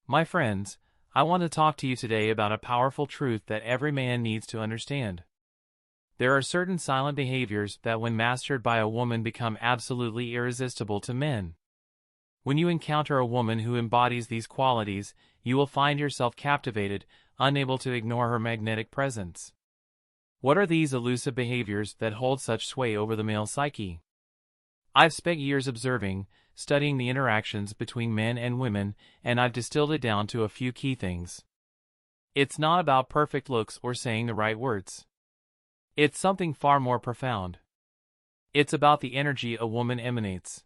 My friends, I want to talk to you today about a powerful truth that every man needs to understand. There are certain silent behaviors that, when mastered by a woman, become absolutely irresistible to men. When you encounter a woman who embodies these qualities, you will find yourself captivated, unable to ignore her magnetic presence. What are these elusive behaviors that hold such sway over the male psyche? I've spent years observing, studying the interactions between men and women, and I've distilled it down to a few key things. It's not about perfect looks or saying the right words. It's something far more profound. It's about the energy a woman emanates.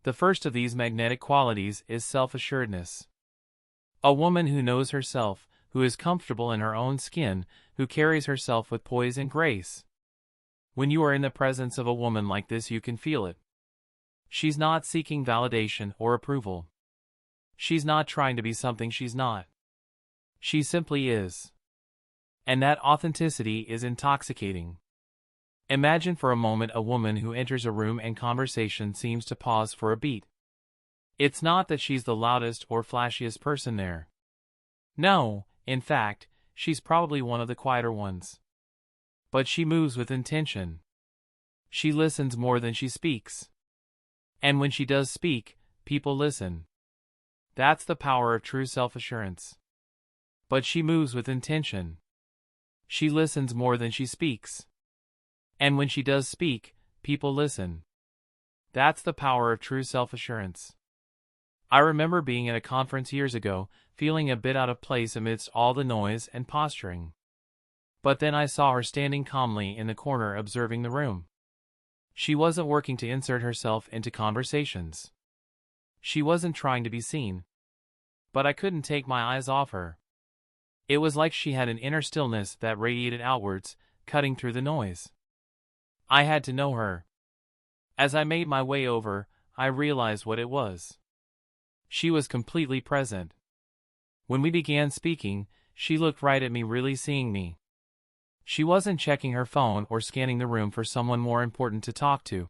The first of these magnetic qualities is self-assuredness. A woman who knows herself, who is comfortable in her own skin, who carries herself with poise and grace. When you are in the presence of a woman like this, you can feel it. She's not seeking validation or approval. She's not trying to be something she's not. She simply is. And that authenticity is intoxicating. Imagine for a moment a woman who enters a room and conversation seems to pause for a beat. It's not that she's the loudest or flashiest person there. No, in fact, she's probably one of the quieter ones. But she moves with intention. She listens more than she speaks. And when she does speak, people listen. That's the power of true self-assurance. But she moves with intention. She listens more than she speaks. And when she does speak, people listen. That's the power of true self-assurance. I remember being at a conference years ago, feeling a bit out of place amidst all the noise and posturing. But then I saw her standing calmly in the corner observing the room. She wasn't working to insert herself into conversations. She wasn't trying to be seen. But I couldn't take my eyes off her. It was like she had an inner stillness that radiated outwards, cutting through the noise. I had to know her. As I made my way over, I realized what it was. She was completely present. When we began speaking, she looked right at me, really seeing me. She wasn't checking her phone or scanning the room for someone more important to talk to.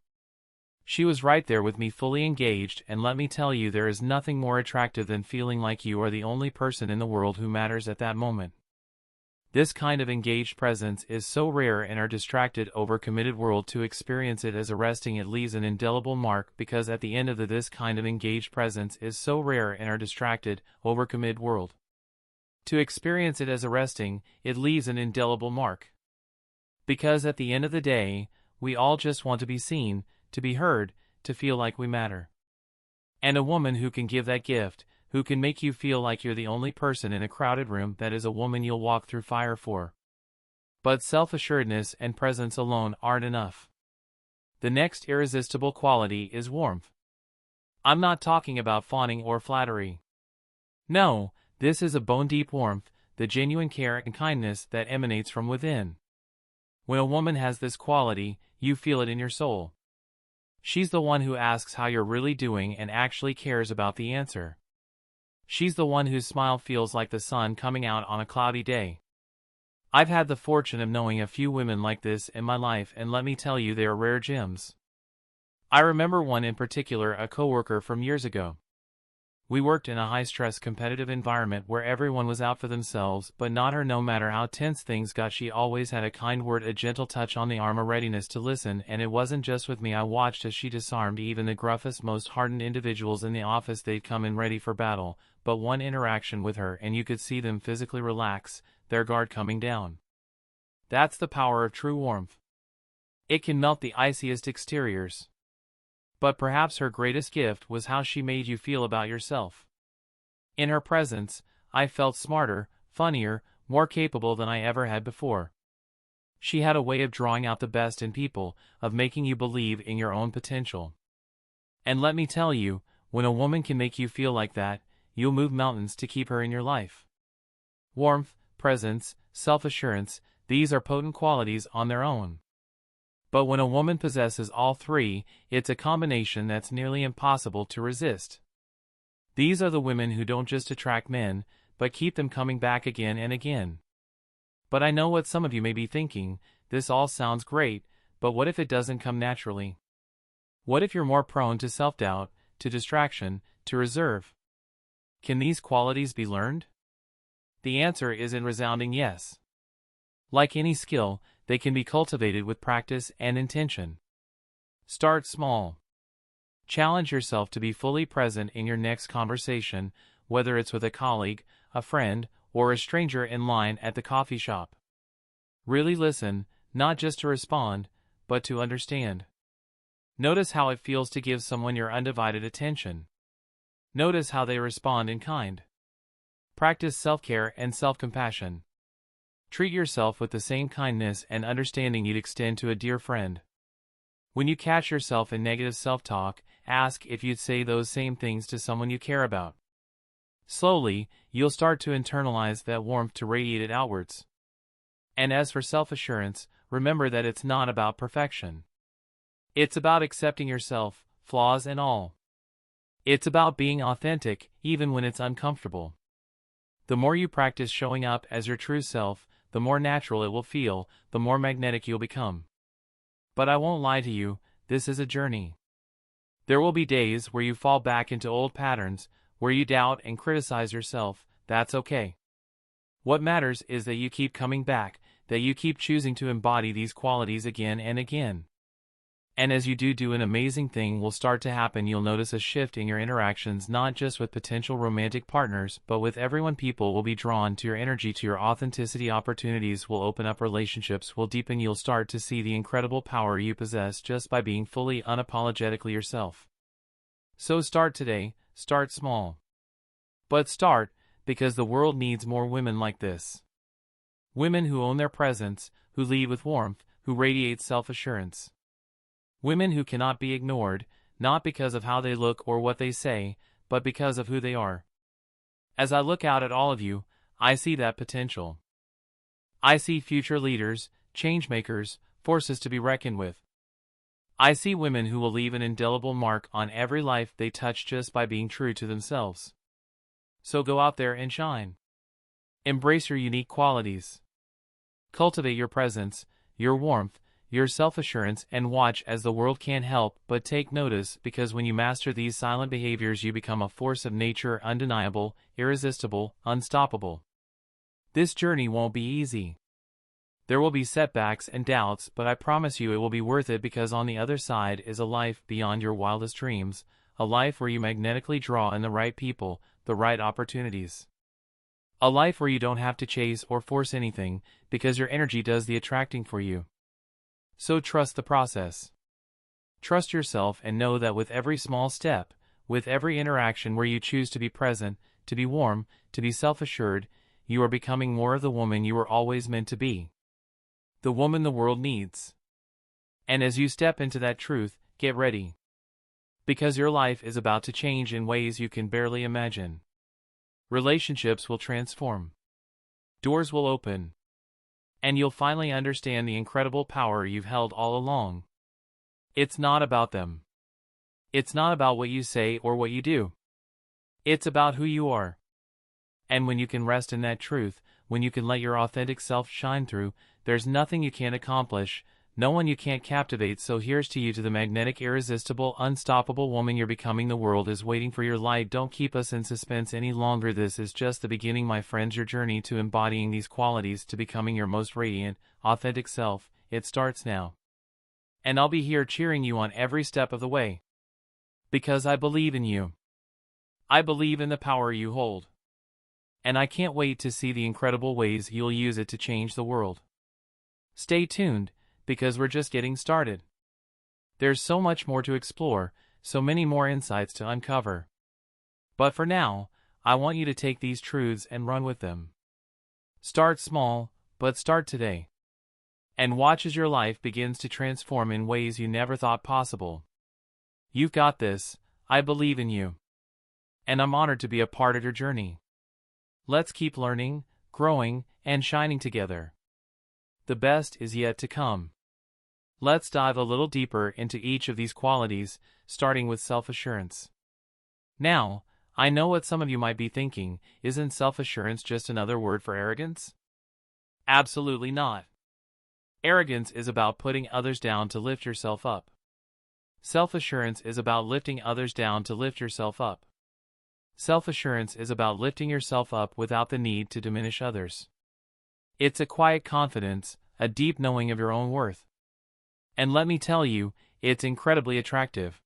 She was right there with me, fully engaged, and let me tell you, there is nothing more attractive than feeling like you are the only person in the world who matters at that moment. This kind of engaged presence is so rare in our distracted, overcommitted world. To experience it as arresting, it leaves an indelible mark, because at the end of this kind of engaged presence is so rare in our distracted, overcommitted world. To experience it as arresting, it leaves an indelible mark. Because at the end of the day, we all just want to be seen, to be heard, to feel like we matter. And a woman who can give that gift, who can make you feel like you're the only person in a crowded room, that is a woman you'll walk through fire for. But self-assuredness and presence alone aren't enough. The next irresistible quality is warmth. I'm not talking about fawning or flattery. No, this is a bone-deep warmth, the genuine care and kindness that emanates from within. When a woman has this quality, you feel it in your soul. She's the one who asks how you're really doing and actually cares about the answer. She's the one whose smile feels like the sun coming out on a cloudy day. I've had the fortune of knowing a few women like this in my life, and let me tell you, they are rare gems. I remember one in particular, a coworker from years ago. We worked in a high-stress competitive environment where everyone was out for themselves, but not her. No matter how tense things got, she always had a kind word, a gentle touch on the arm, a readiness to listen. And it wasn't just with me. I watched as she disarmed even the gruffest, most hardened individuals in the office. They'd come in ready for battle, but one interaction with her and you could see them physically relax, their guard coming down. That's the power of true warmth. It can melt the iciest exteriors. But perhaps her greatest gift was how she made you feel about yourself. In her presence, I felt smarter, funnier, more capable than I ever had before. She had a way of drawing out the best in people, of making you believe in your own potential. And let me tell you, when a woman can make you feel like that, you'll move mountains to keep her in your life. Warmth, presence, self-assurance, these are potent qualities on their own. But when a woman possesses all three, it's a combination that's nearly impossible to resist. These are the women who don't just attract men, but keep them coming back again and again. But I know what some of you may be thinking: this all sounds great, but what if it doesn't come naturally? What if you're more prone to self-doubt, to distraction, to reserve? Can these qualities be learned? The answer is a resounding yes. Like any skill, they can be cultivated with practice and intention. Start small. Challenge yourself to be fully present in your next conversation, whether it's with a colleague, a friend, or a stranger in line at the coffee shop. Really listen, not just to respond, but to understand. Notice how it feels to give someone your undivided attention. Notice how they respond in kind. Practice self-care and self-compassion. Treat yourself with the same kindness and understanding you'd extend to a dear friend. When you catch yourself in negative self-talk, ask if you'd say those same things to someone you care about. Slowly, you'll start to internalize that warmth to radiate it outwards. And as for self-assurance, remember that it's not about perfection. It's about accepting yourself, flaws and all. It's about being authentic, even when it's uncomfortable. The more you practice showing up as your true self, the more natural it will feel, the more magnetic you'll become. But I won't lie to you, this is a journey. There will be days where you fall back into old patterns, where you doubt and criticize yourself. That's okay. What matters is that you keep coming back, that you keep choosing to embody these qualities again and again. And as you do, an amazing thing will start to happen. You'll notice a shift in your interactions, not just with potential romantic partners, but with everyone. People will be drawn to your energy, to your authenticity. Opportunities will open up, relationships will deepen. You'll start to see the incredible power you possess just by being fully, unapologetically yourself. So start today, start small. But start, because the world needs more women like this. Women who own their presence, who lead with warmth, who radiate self-assurance. Women who cannot be ignored, not because of how they look or what they say, but because of who they are. As I look out at all of you, I see that potential. I see future leaders, changemakers, forces to be reckoned with. I see women who will leave an indelible mark on every life they touch just by being true to themselves. So go out there and shine. Embrace your unique qualities. Cultivate your presence, your warmth, your self-assurance, and watch as the world can't help but take notice, because when you master these silent behaviors you become a force of nature, undeniable, irresistible, unstoppable. This journey won't be easy. There will be setbacks and doubts, but I promise you it will be worth it, because on the other side is a life beyond your wildest dreams, a life where you magnetically draw in the right people, the right opportunities. A life where you don't have to chase or force anything, because your energy does the attracting for you. So trust the process. Trust yourself and know that with every small step, with every interaction where you choose to be present, to be warm, to be self-assured, you are becoming more of the woman you were always meant to be. The woman the world needs. And as you step into that truth, get ready. Because your life is about to change in ways you can barely imagine. Relationships will transform. Doors will open. And you'll finally understand the incredible power you've held all along. It's not about them. It's not about what you say or what you do. It's about who you are. And when you can rest in that truth, when you can let your authentic self shine through, there's nothing you can't accomplish, no one you can't captivate. So here's to you, to the magnetic, irresistible, unstoppable woman you're becoming. The world is waiting for your light. Don't keep us in suspense any longer. This is just the beginning, my friends. Your journey to embodying these qualities, to becoming your most radiant, authentic self, it starts now. And I'll be here cheering you on every step of the way. Because I believe in you. I believe in the power you hold. And I can't wait to see the incredible ways you'll use it to change the world. Stay tuned, because we're just getting started. There's so much more to explore, so many more insights to uncover. But for now, I want you to take these truths and run with them. Start small, but start today. And watch as your life begins to transform in ways you never thought possible. You've got this, I believe in you. And I'm honored to be a part of your journey. Let's keep learning, growing, and shining together. The best is yet to come. Let's dive a little deeper into each of these qualities, starting with self-assurance. Now, I know what some of you might be thinking: isn't self-assurance just another word for arrogance? Absolutely not. Arrogance is about putting others down to lift yourself up. Self-assurance is about lifting others down to lift yourself up. Self-assurance is about lifting yourself up without the need to diminish others. It's a quiet confidence, a deep knowing of your own worth. And let me tell you, it's incredibly attractive.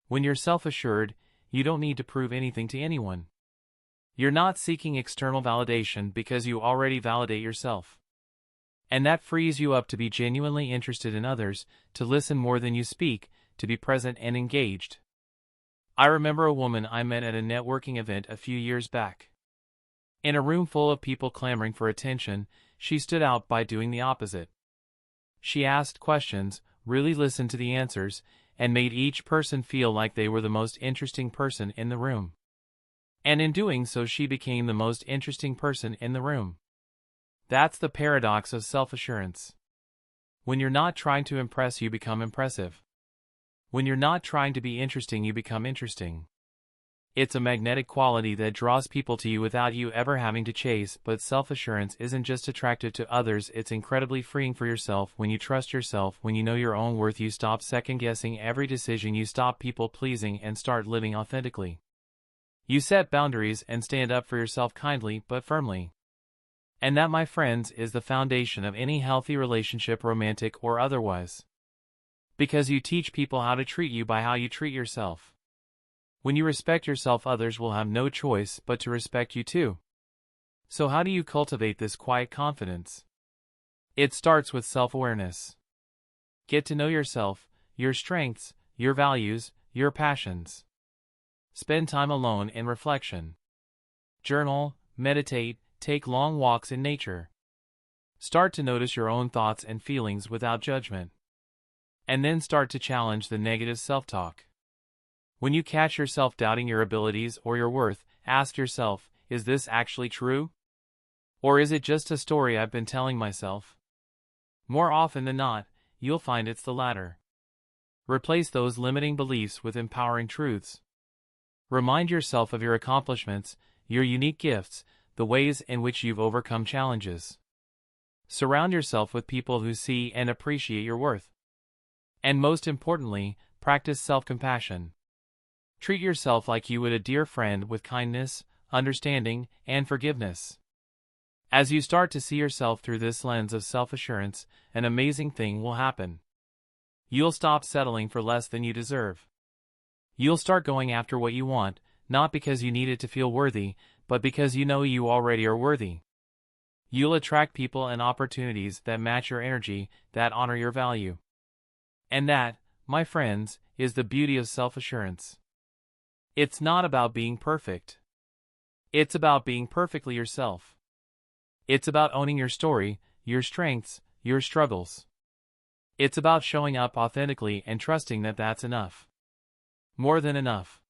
When you're self-assured, you don't need to prove anything to anyone. You're not seeking external validation because you already validate yourself. And that frees you up to be genuinely interested in others, to listen more than you speak, to be present and engaged. I remember a woman I met at a networking event a few years back. In a room full of people clamoring for attention, she stood out by doing the opposite. She asked questions, really listened to the answers, and made each person feel like they were the most interesting person in the room. And in doing so, she became the most interesting person in the room. That's the paradox of self-assurance. When you're not trying to impress, you become impressive. When you're not trying to be interesting, you become interesting. It's a magnetic quality that draws people to you without you ever having to chase. But self-assurance isn't just attractive to others, it's incredibly freeing for yourself. When you trust yourself, when you know your own worth, you stop second-guessing every decision, you stop people-pleasing and start living authentically. You set boundaries and stand up for yourself kindly but firmly. And that, my friends, is the foundation of any healthy relationship, romantic or otherwise. Because you teach people how to treat you by how you treat yourself. When you respect yourself, others will have no choice but to respect you too. So how do you cultivate this quiet confidence? It starts with self-awareness. Get to know yourself, your strengths, your values, your passions. Spend time alone in reflection. Journal, meditate, take long walks in nature. Start to notice your own thoughts and feelings without judgment. And then start to challenge the negative self-talk. When you catch yourself doubting your abilities or your worth, ask yourself, is this actually true? Or is it just a story I've been telling myself? More often than not, you'll find it's the latter. Replace those limiting beliefs with empowering truths. Remind yourself of your accomplishments, your unique gifts, the ways in which you've overcome challenges. Surround yourself with people who see and appreciate your worth. And most importantly, practice self-compassion. Treat yourself like you would a dear friend, with kindness, understanding, and forgiveness. As you start to see yourself through this lens of self-assurance, an amazing thing will happen. You'll stop settling for less than you deserve. You'll start going after what you want, not because you need it to feel worthy, but because you know you already are worthy. You'll attract people and opportunities that match your energy, that honor your value. And that, my friends, is the beauty of self-assurance. It's not about being perfect. It's about being perfectly yourself. It's about owning your story, your strengths, your struggles. It's about showing up authentically and trusting that that's enough. More than enough.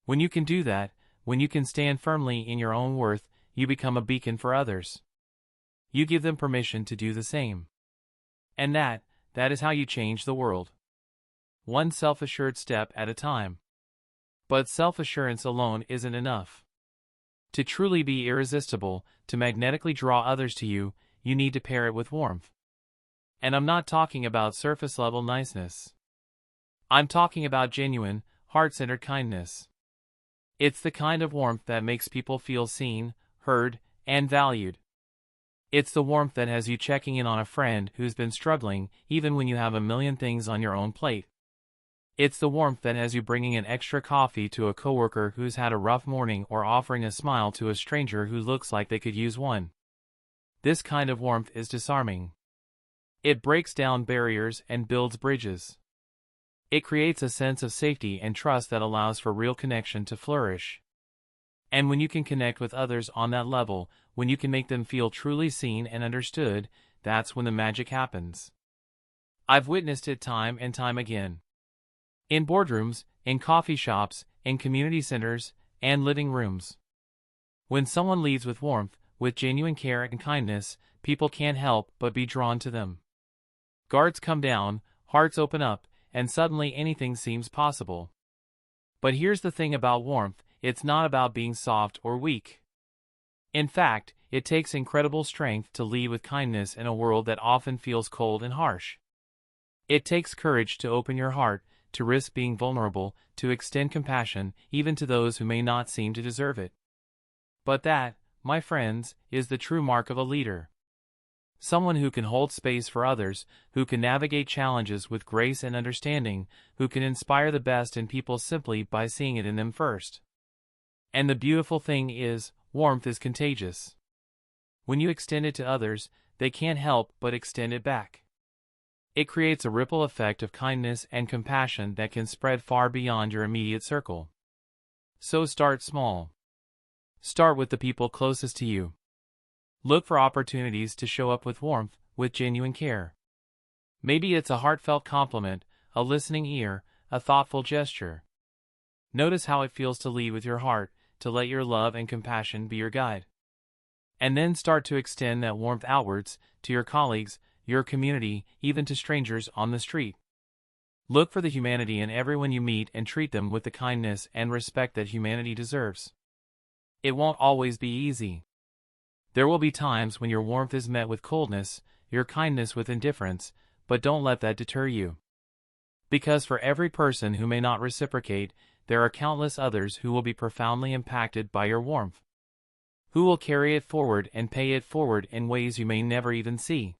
When you can do that, when you can stand firmly in your own worth, you become a beacon for others. You give them permission to do the same. And that is how you change the world. One self-assured step at a time. But self-assurance alone isn't enough. To truly be irresistible, to magnetically draw others to you, you need to pair it with warmth. And I'm not talking about surface-level niceness. I'm talking about genuine, heart-centered kindness. It's the kind of warmth that makes people feel seen, heard, and valued. It's the warmth that has you checking in on a friend who's been struggling, even when you have a million things on your own plate. It's the warmth that has you bringing an extra coffee to a coworker who's had a rough morning, or offering a smile to a stranger who looks like they could use one. This kind of warmth is disarming. It breaks down barriers and builds bridges. It creates a sense of safety and trust that allows for real connection to flourish. And when you can connect with others on that level, when you can make them feel truly seen and understood, that's when the magic happens. I've witnessed it time and time again. In boardrooms, in coffee shops, in community centers, and living rooms. When someone leads with warmth, with genuine care and kindness, people can't help but be drawn to them. Guards come down, hearts open up, and suddenly anything seems possible. But here's the thing about warmth, it's not about being soft or weak. In fact, it takes incredible strength to lead with kindness in a world that often feels cold and harsh. It takes courage to open your heart, to risk being vulnerable, to extend compassion, even to those who may not seem to deserve it. But that, my friends, is the true mark of a leader. Someone who can hold space for others, who can navigate challenges with grace and understanding, who can inspire the best in people simply by seeing it in them first. And the beautiful thing is, warmth is contagious. When you extend it to others, they can't help but extend it back. It creates a ripple effect of kindness and compassion that can spread far beyond your immediate circle. So start small. Start with the people closest to you. Look for opportunities to show up with warmth, with genuine care. Maybe it's a heartfelt compliment, a listening ear, a thoughtful gesture. Notice how it feels to lead with your heart, to let your love and compassion be your guide. And then start to extend that warmth outwards, to your colleagues, your community, even to strangers on the street. Look for the humanity in everyone you meet and treat them with the kindness and respect that humanity deserves. It won't always be easy. There will be times when your warmth is met with coldness, your kindness with indifference, but don't let that deter you. Because for every person who may not reciprocate, there are countless others who will be profoundly impacted by your warmth, who will carry it forward and pay it forward in ways you may never even see.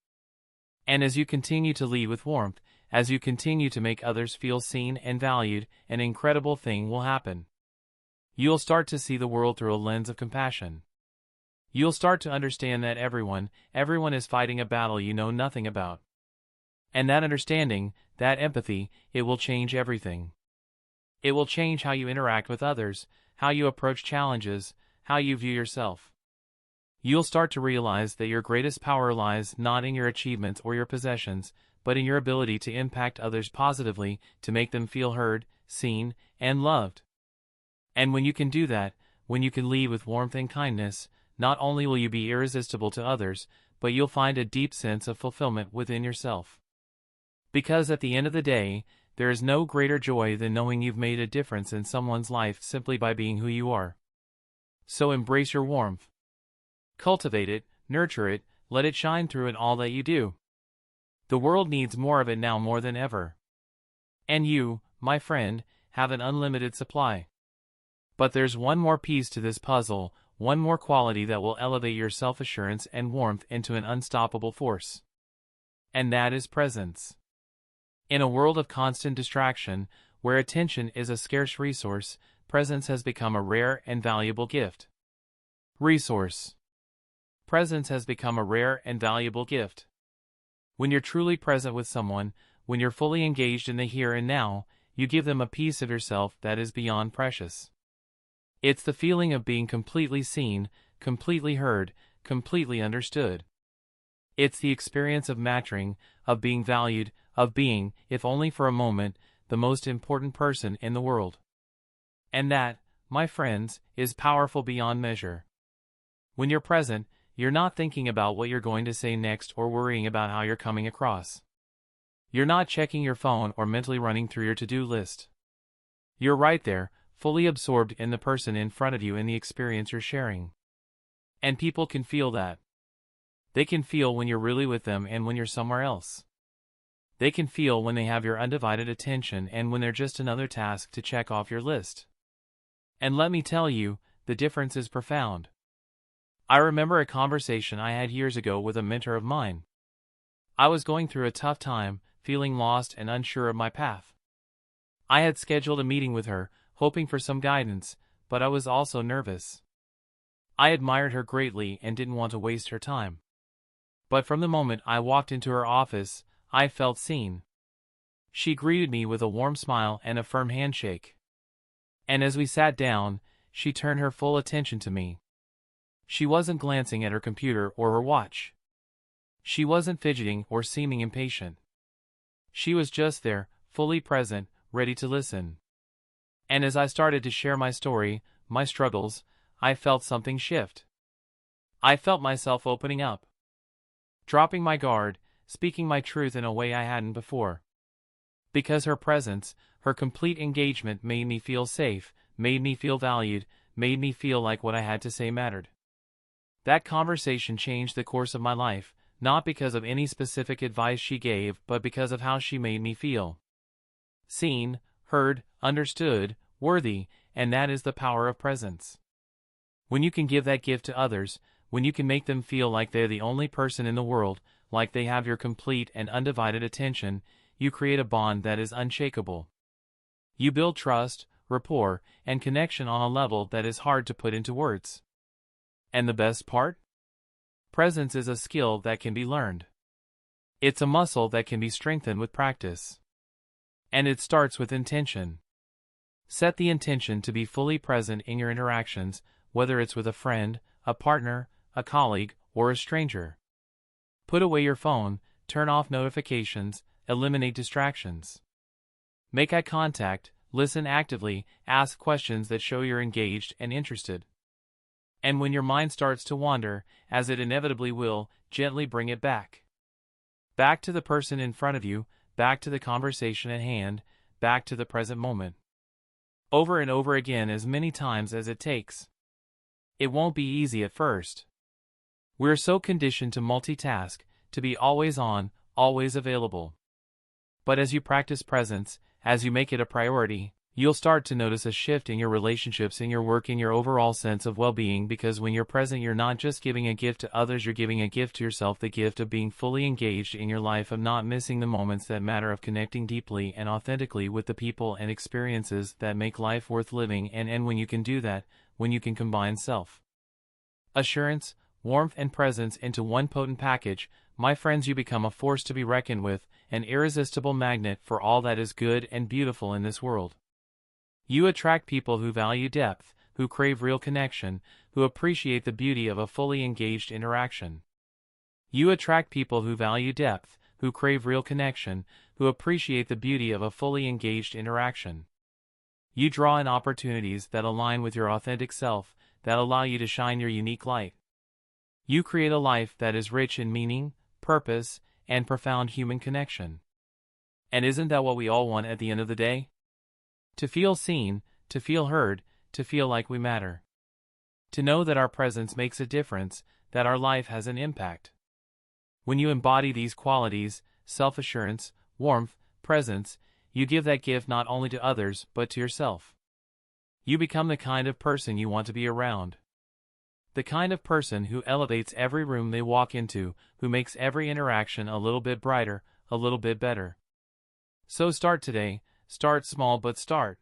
And as you continue to lead with warmth, as you continue to make others feel seen and valued, an incredible thing will happen. You'll start to see the world through a lens of compassion. You'll start to understand that everyone is fighting a battle you know nothing about. And that understanding, that empathy, it will change everything. It will change how you interact with others, how you approach challenges, how you view yourself. You'll start to realize that your greatest power lies not in your achievements or your possessions, but in your ability to impact others positively, to make them feel heard, seen, and loved. And when you can do that, when you can lead with warmth and kindness, not only will you be irresistible to others, but you'll find a deep sense of fulfillment within yourself. Because at the end of the day, there is no greater joy than knowing you've made a difference in someone's life simply by being who you are. So embrace your warmth. Cultivate it, nurture it, let it shine through in all that you do. The world needs more of it now more than ever. And you, my friend, have an unlimited supply. But there's one more piece to this puzzle, one more quality that will elevate your self-assurance and warmth into an unstoppable force. And that is presence. In a world of constant distraction, where attention is a scarce resource, presence has become a rare and valuable gift. Presence has become a rare and valuable gift. When you're truly present with someone, when you're fully engaged in the here and now, you give them a piece of yourself that is beyond precious. It's the feeling of being completely seen, completely heard, completely understood. It's the experience of mattering, of being valued, of being, if only for a moment, the most important person in the world. And that, my friends, is powerful beyond measure. When you're present, you're not thinking about what you're going to say next or worrying about how you're coming across. You're not checking your phone or mentally running through your to-do list. You're right there, fully absorbed in the person in front of you and the experience you're sharing. And people can feel that. They can feel when you're really with them and when you're somewhere else. They can feel when they have your undivided attention and when they're just another task to check off your list. And let me tell you, the difference is profound. I remember a conversation I had years ago with a mentor of mine. I was going through a tough time, feeling lost and unsure of my path. I had scheduled a meeting with her, hoping for some guidance, but I was also nervous. I admired her greatly and didn't want to waste her time. But from the moment I walked into her office, I felt seen. She greeted me with a warm smile and a firm handshake. And as we sat down, she turned her full attention to me. She wasn't glancing at her computer or her watch. She wasn't fidgeting or seeming impatient. She was just there, fully present, ready to listen. And as I started to share my story, my struggles, I felt something shift. I felt myself opening up. Dropping my guard, speaking my truth in a way I hadn't before. Because her presence, her complete engagement made me feel safe, made me feel valued, made me feel like what I had to say mattered. That conversation changed the course of my life, not because of any specific advice she gave, but because of how she made me feel. Seen, heard, understood, worthy, and that is the power of presence. When you can give that gift to others, when you can make them feel like they're the only person in the world, like they have your complete and undivided attention, you create a bond that is unshakable. You build trust, rapport, and connection on a level that is hard to put into words. And the best part? Presence is a skill that can be learned. It's a muscle that can be strengthened with practice. And it starts with intention. Set the intention to be fully present in your interactions, whether it's with a friend, a partner, a colleague, or a stranger. Put away your phone, turn off notifications, eliminate distractions. Make eye contact, listen actively, ask questions that show you're engaged and interested. And when your mind starts to wander, as it inevitably will, gently bring it back. Back to the person in front of you, back to the conversation at hand, back to the present moment. Over and over again as many times as it takes. It won't be easy at first. We're so conditioned to multitask, to be always on, always available. But as you practice presence, as you make it a priority, you'll start to notice a shift in your relationships, in your work, in your overall sense of well-being, because when you're present, you're not just giving a gift to others, you're giving a gift to yourself, the gift of being fully engaged in your life, of not missing the moments that matter, of connecting deeply and authentically with the people and experiences that make life worth living. And when you can do that, when you can combine self-assurance, warmth, and presence into one potent package, my friends, you become a force to be reckoned with, an irresistible magnet for all that is good and beautiful in this world. You attract people who value depth, who crave real connection, who appreciate the beauty of a fully engaged interaction. You attract people who value depth, who crave real connection, who appreciate the beauty of a fully engaged interaction. You draw in opportunities that align with your authentic self, that allow you to shine your unique light. You create a life that is rich in meaning, purpose, and profound human connection. And isn't that what we all want at the end of the day? To feel seen, to feel heard, to feel like we matter. To know that our presence makes a difference, that our life has an impact. When you embody these qualities, self-assurance, warmth, presence, you give that gift not only to others but to yourself. You become the kind of person you want to be around. The kind of person who elevates every room they walk into, who makes every interaction a little bit brighter, a little bit better. So start today, start small but start.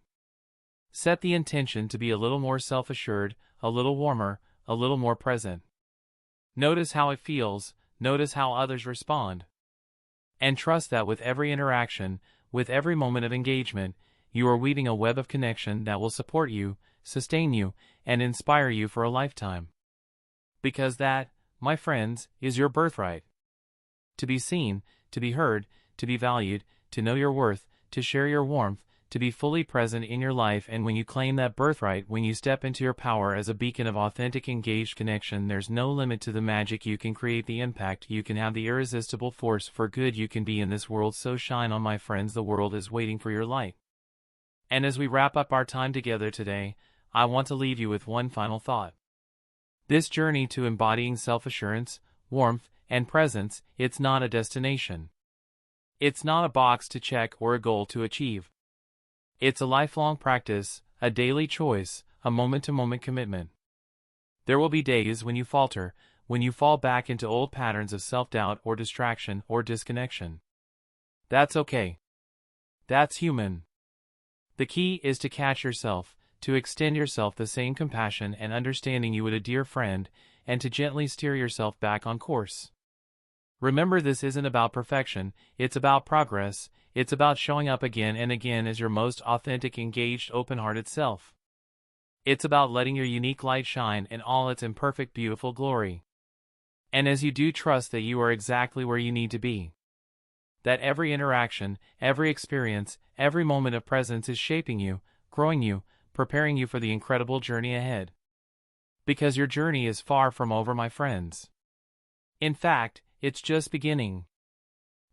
Set the intention to be a little more self-assured, a little warmer, a little more present. Notice how it feels, notice how others respond. And trust that with every interaction, with every moment of engagement, you are weaving a web of connection that will support you, sustain you, and inspire you for a lifetime. Because that, my friends, is your birthright. To be seen, to be heard, to be valued, to know your worth, to share your warmth, to be fully present in your life. And when you claim that birthright, when you step into your power as a beacon of authentic, engaged connection, there's no limit to the magic you can create, the impact you can have, the irresistible force for good you can be in this world. So shine on, my friends, the world is waiting for your light. And as we wrap up our time together today, I want to leave you with one final thought. This journey to embodying self-assurance, warmth, and presence, it's not a destination. It's not a box to check or a goal to achieve. It's a lifelong practice, a daily choice, a moment-to-moment commitment. There will be days when you falter, when you fall back into old patterns of self-doubt or distraction or disconnection. That's okay. That's human. The key is to catch yourself, to extend yourself the same compassion and understanding you would a dear friend, and to gently steer yourself back on course. Remember, this isn't about perfection, it's about progress, it's about showing up again and again as your most authentic, engaged, open-hearted self. It's about letting your unique light shine in all its imperfect, beautiful glory. And as you do, trust that you are exactly where you need to be. That every interaction, every experience, every moment of presence is shaping you, growing you, preparing you for the incredible journey ahead. Because your journey is far from over, my friends. In fact, it's just beginning.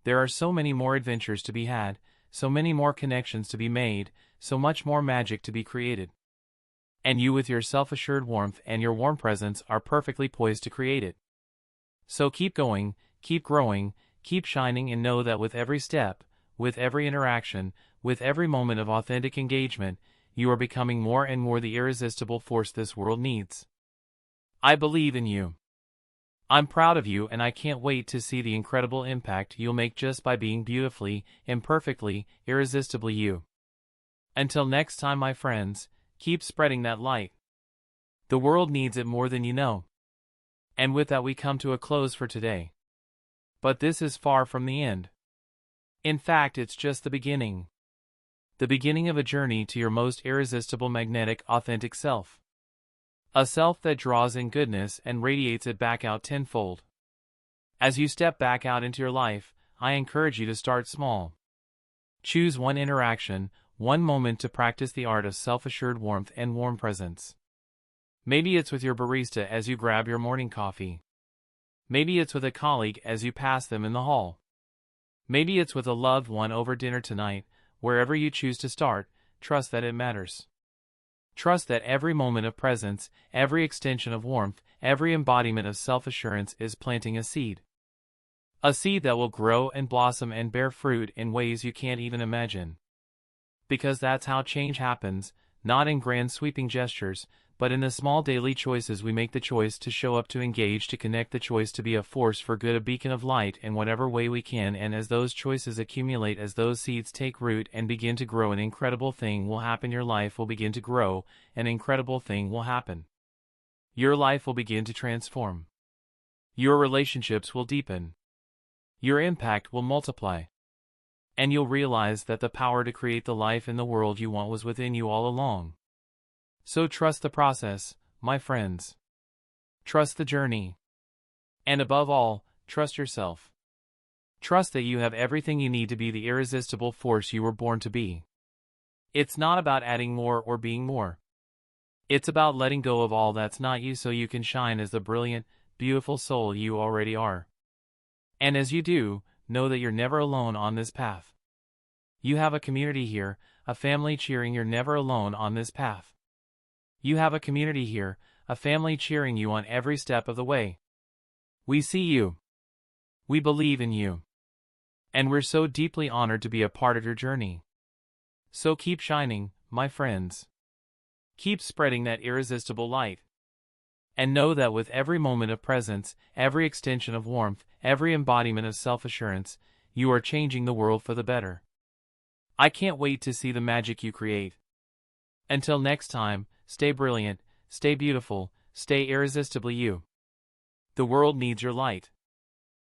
There are so many more adventures to be had, so many more connections to be made, so much more magic to be created. And you, with your self-assured warmth and your warm presence, are perfectly poised to create it. So keep going, keep growing, keep shining, and know that with every step, with every interaction, with every moment of authentic engagement, you are becoming more and more the irresistible force this world needs. I believe in you. I'm proud of you, and I can't wait to see the incredible impact you'll make just by being beautifully, imperfectly, irresistibly you. Until next time, my friends, keep spreading that light. The world needs it more than you know. And with that, we come to a close for today. But this is far from the end. In fact, it's just the beginning. The beginning of a journey to your most irresistible, magnetic, authentic self. A self that draws in goodness and radiates it back out tenfold. As you step back out into your life, I encourage you to start small. Choose one interaction, one moment to practice the art of self-assured warmth and warm presence. Maybe it's with your barista as you grab your morning coffee. Maybe it's with a colleague as you pass them in the hall. Maybe it's with a loved one over dinner tonight. Wherever you choose to start, trust that it matters. Trust that every moment of presence, every extension of warmth, every embodiment of self-assurance is planting a seed. A seed that will grow and blossom and bear fruit in ways you can't even imagine. Because that's how change happens, not in grand sweeping gestures, but in the small daily choices we make, the choice to show up, to engage, to connect, the choice to be a force for good, a beacon of light in whatever way we can. And as those choices accumulate, as those seeds take root and begin to grow, an incredible thing will happen. Your life will begin to grow, an incredible thing will happen. Your life will begin to transform. Your relationships will deepen. Your impact will multiply. And you'll realize that the power to create the life in the world you want was within you all along. So trust the process, my friends. Trust the journey. And above all, trust yourself. Trust that you have everything you need to be the irresistible force you were born to be. It's not about adding more or being more. It's about letting go of all that's not you so you can shine as the brilliant, beautiful soul you already are. And as you do, know that you're never alone on this path. You have a community here, a family cheering. You're never alone on this path. You have a community here, a family cheering you on every step of the way. We see you. We believe in you. And we're so deeply honored to be a part of your journey. So keep shining, my friends. Keep spreading that irresistible light. And know that with every moment of presence, every extension of warmth, every embodiment of self-assurance, you are changing the world for the better. I can't wait to see the magic you create. Until next time, stay brilliant, stay beautiful, stay irresistibly you. The world needs your light.